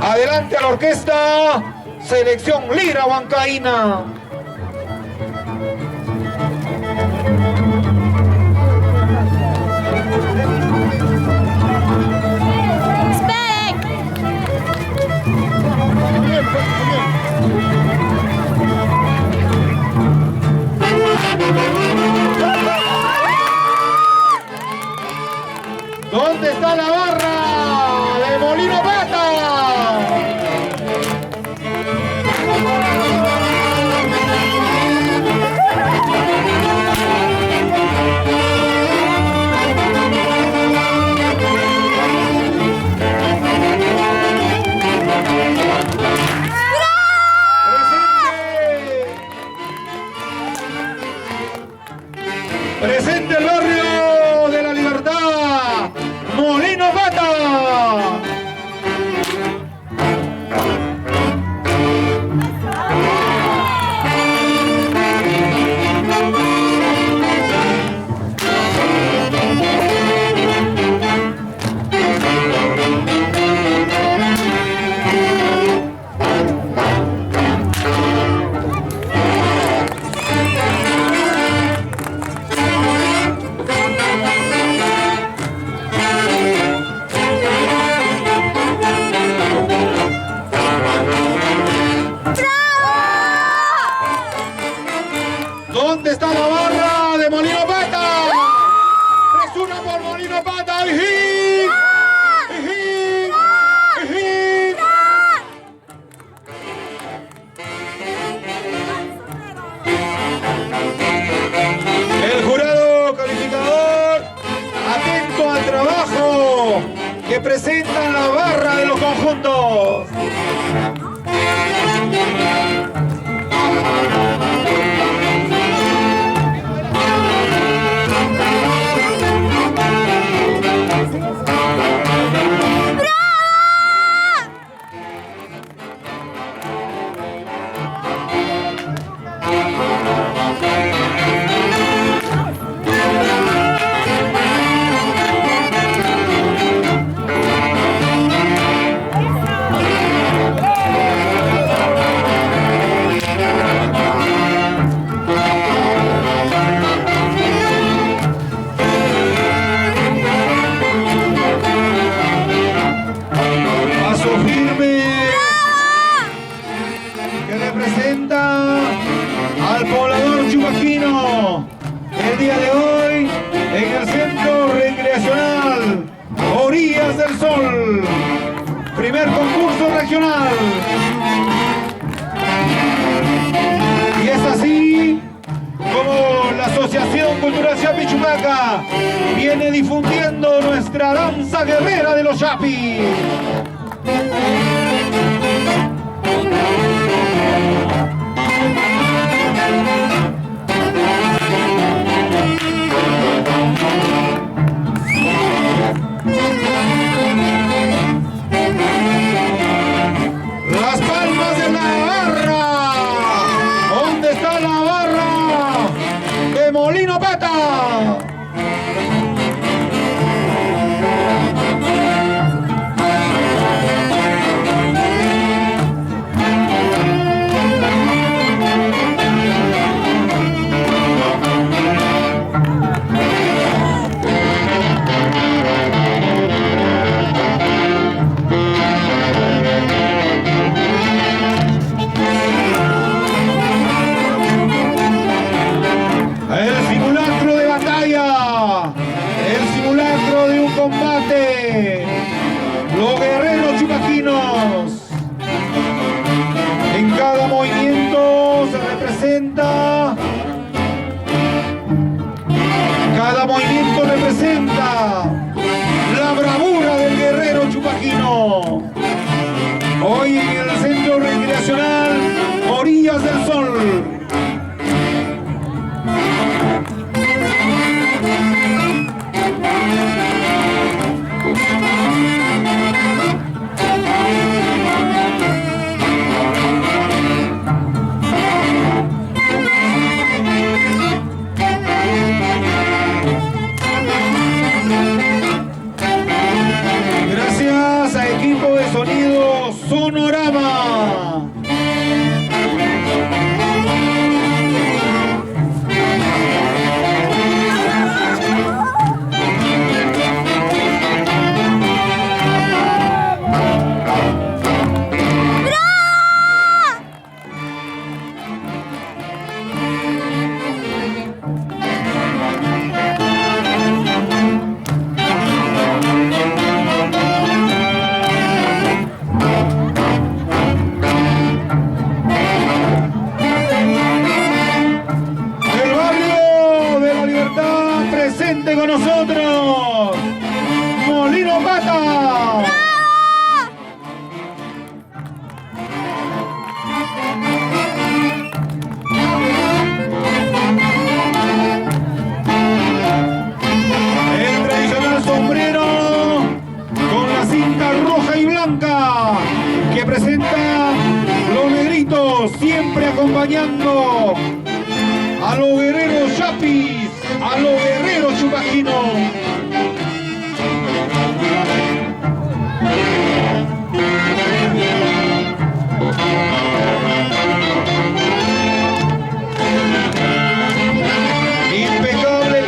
Adelante a la orquesta, Selección Lira Huancaína. ¿Dónde está la barra de Molino Pata? Presente el barrio de la Libertad, Molino Pata. ¿Dónde está la barra de Molino Pata? Presuna por Molino Pata. ¡Ijí! ¡Ijí! ¡Ijí! El jurado calificador, atento al trabajo que presenta la barra de los conjuntos. Al poblador chupaquino el día de hoy en el centro recreacional Orillas del Sol, primer concurso regional. Y es así como la Asociación Cultural Yapi Chupaca viene difundiendo nuestra danza guerrera de los Yapis. Las palmas de la barra. ¿Dónde está la barra de Molino Pata? Combate, los guerreros chupaquinos. En cada movimiento se representa, cada movimiento representa la bravura del guerrero chupaquino. Hoy en el centro recreacional Orillas del Sol. Gracias a equipo de sonido pero siempre acompañando a los guerreros Chapis, a los guerreros chupaquinos. Impecable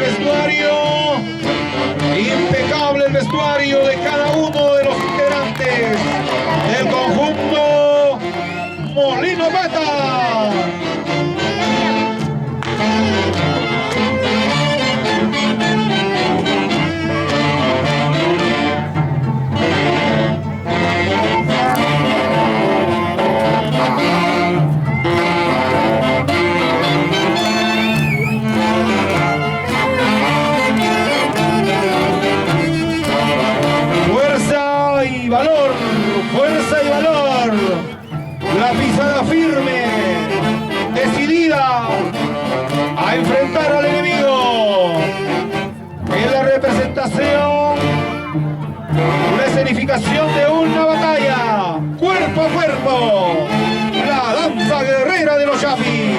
el vestuario de cada uno de los integrantes del conjunto Molino Mata. Fuerza y valor, la pisada firme, decidida a enfrentar al enemigo. En la representación, una escenificación de una batalla, cuerpo a cuerpo, la danza guerrera de los Chapis.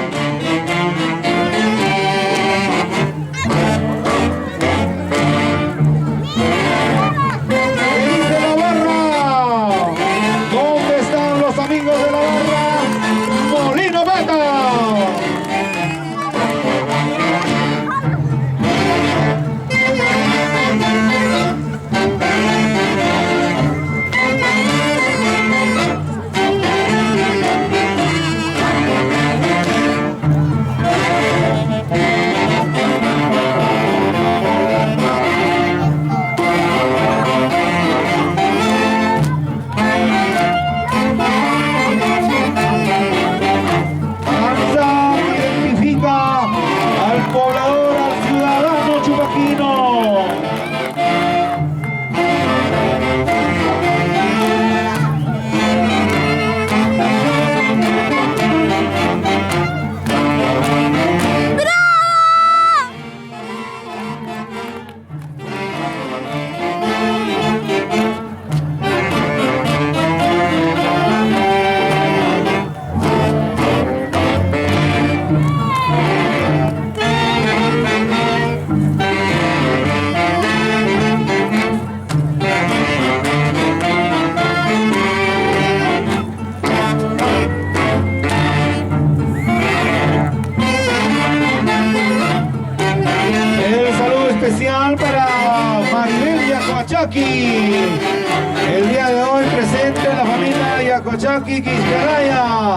El día de hoy presente la familia Yacochaki Quisquelaya,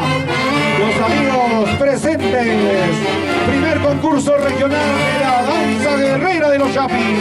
los amigos presentes, primer concurso regional de la danza guerrera de los Chapis.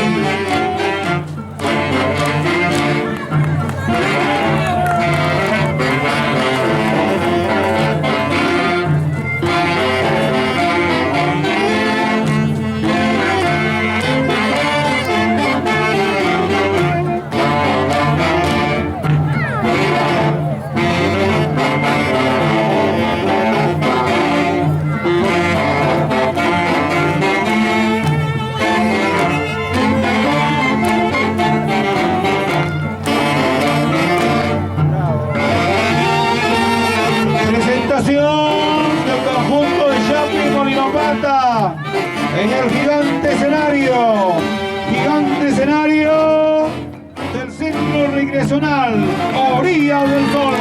Del conjunto de Chapis Molino Mata en el gigante escenario del centro recreacional Orilla del Sol.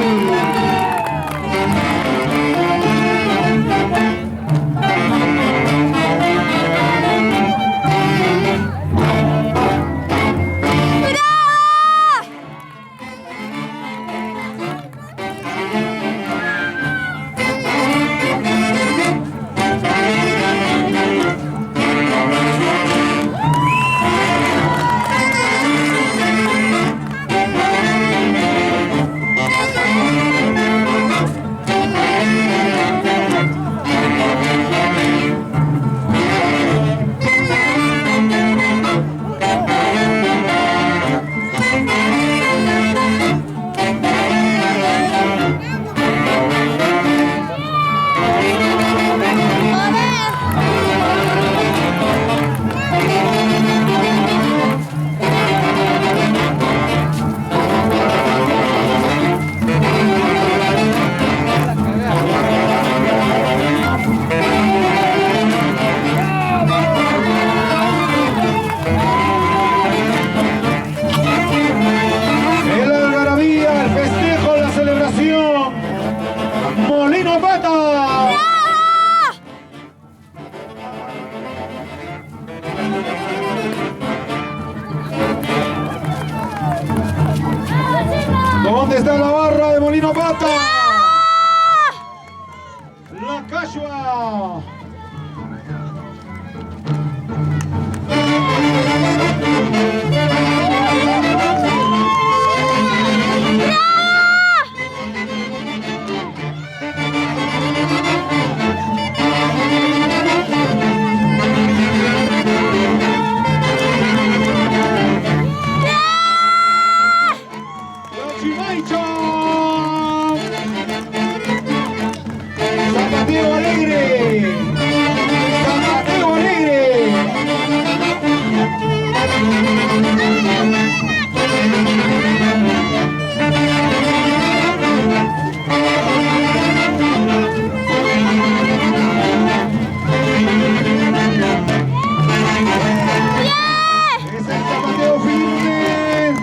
está la barra de Molino Pata. La Cachua. Zapateo Alegre. Zapateo Alegre. Es el zapateo firme.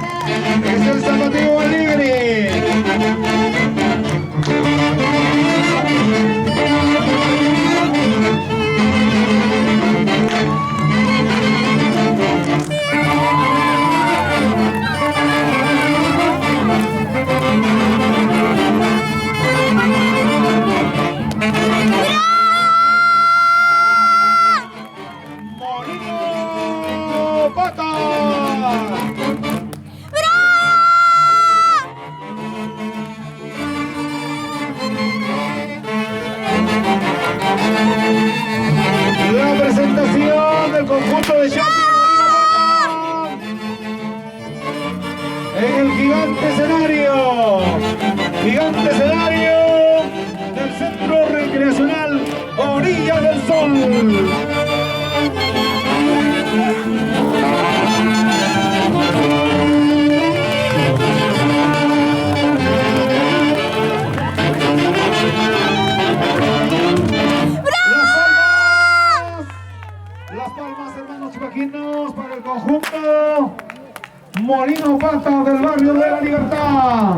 Es el zapateo alegre. Molino Pata. La presentación del conjunto de Champions en el gigante escenario del Centro Recreacional Orilla del Sol. Las palmas, hermanos chipaquinos, para el conjunto Molino Pata del barrio de La Libertad.